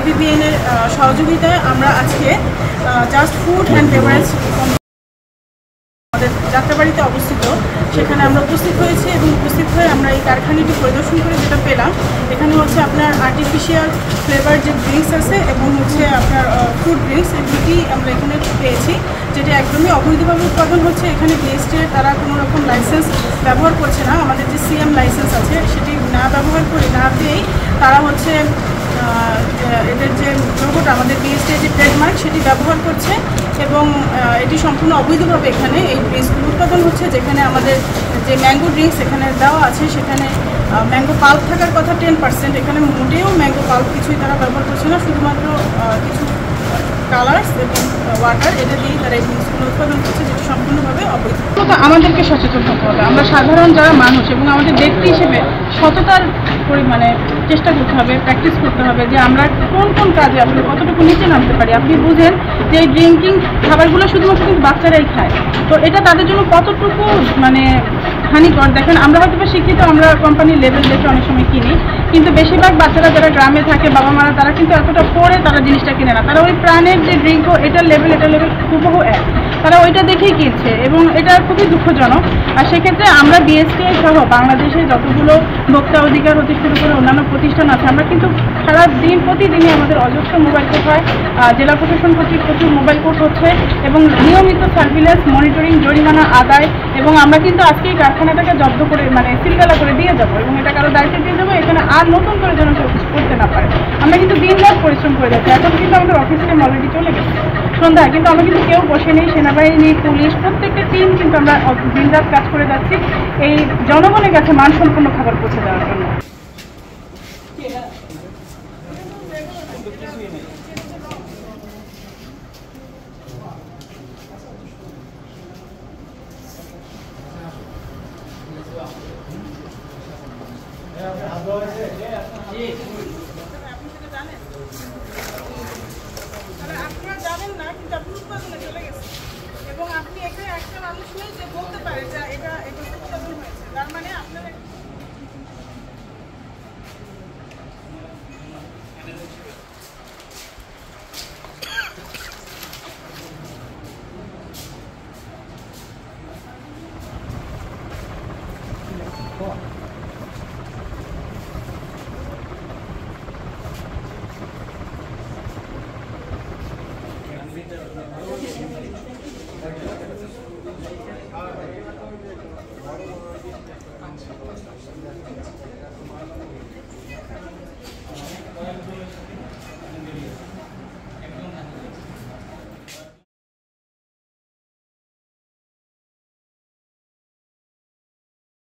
ABBN এর সহযোগিতায় আমরা আজকে জাস্ট ফুড অ্যান্ড বেভারেজ আমাদের যাত্রাবাড়িতে অবস্থিত সেখানে আমরা উপস্থিত হয়েছি এবং উপস্থিত হয়ে আমরা এই কারখানাটি পরিদর্শন করে যেটা পেলাম এখানে হচ্ছে আপনার আর্টিফিশিয়াল ফ্লেভার যে ড্রিঙ্কস আছে এবং হচ্ছে আপনার ফ্রুট ড্রিঙ্কস এই দুটি আমরা এখানে পেয়েছি, যেটা একদমই অবৈধভাবে উৎপাদন হচ্ছে। এখানে BST তারা কোনো রকম লাইসেন্স ব্যবহার করছে না, আমাদের যে CM লাইসেন্স আছে সেটি না ব্যবহার করে না পেয়েই তারা হচ্ছে এদের যে লোগোটা আমাদের BST যে ট্রেডমার্ক সেটি ব্যবহার করছে এবং এটি সম্পূর্ণ অবৈধভাবে এখানে এই ড্রিঙ্কসগুলো উৎপাদন হচ্ছে। যেখানে আমাদের যে ম্যাঙ্গো ড্রিঙ্কস এখানে দেওয়া আছে সেখানে ম্যাঙ্গো পাল্প থাকার কথা 10%, এখানে মোটেও ম্যাঙ্গো পাল্প কিছুই তারা ব্যবহার করছে না, শুধুমাত্র কিছু কালার্স এবং ওয়াটার এটা দিয়েই তারা এই ড্রিঙ্কসগুলো উৎপাদন করছে, যেটা সম্পূর্ণভাবে অবৈধ। আমাদেরকে সচেতন হতে হবে, আমরা সাধারণ যারা মানুষ এবং আমাদের ব্যক্তি হিসেবে সততার পরিমাণে চেষ্টা করতে হবে, প্র্যাকটিস করতে হবে যে আমরা কোন কোন কাজে আসলে কতটুকু নিচে নামতে পারি। আপনি বুঝেন যে এই ড্রিঙ্কিং খাবারগুলো শুধুমাত্র কিন্তু বাচ্চারাই খায়, তো এটা তাদের জন্য কতটুকু মানে হানিকর। দেখেন আমরা হয়তো শিক্ষিত, আমরা কোম্পানির লেভেল দেখে অনেক সময় কিনি, কিন্তু বেশিরভাগ বাচ্চারা যারা গ্রামে থাকে বাবা মারা তারা কিন্তু এতটা পরে তারা জিনিসটা কিনে না, তারা ওই প্রাণের যে ড্রিঙ্কও এটার লেভেল হুবহু এক, তারা ওইটা দেখেই কিনছে এবং এটা খুবই দুঃখজনক। আর সেক্ষেত্রে আমরা BSTI সহ বাংলাদেশে যতগুলো ভোক্তা অধিকার হতে শুরু করে অন্যান্য প্রতিষ্ঠান আছে আমরা কিন্তু সারা দিন প্রতিদিনই আমাদের অজস্র মোবাইল কোর্ট হয়, জেলা প্রশাসন কর্তৃক প্রচুর মোবাইল কোর্ট হচ্ছে এবং নিয়মিত সার্ভিলেন্স মনিটরিং জরিমানা আদায়, এবং আমরা কিন্তু আজকে এই কারখানাটাকে জব্দ করে মানে সিলগালা করে দিয়ে যাবো এবং এটা কারো দায়িত্ব দিয়ে যাবো, এখানে আর নতুন করে যেন কেউ কিছু করতে না পারে। আমরা কিন্তু দিনরাত পরিশ্রম করে যাচ্ছি, এখন কিন্তু আমাদের অফিস টাইম অলরেডি চলে গেছে সন্ধ্যা, কিন্তু আমরা কিন্তু কেউ বসে নেই, সেনাবাহিনী পুলিশ প্রত্যেকটা টিম কিন্তু আমরা দিনরাত কাজ করে যাচ্ছি এই জনগণের কাছে মানসম্পন্ন খাবার পৌঁছে দেওয়ার জন্য। Yeah,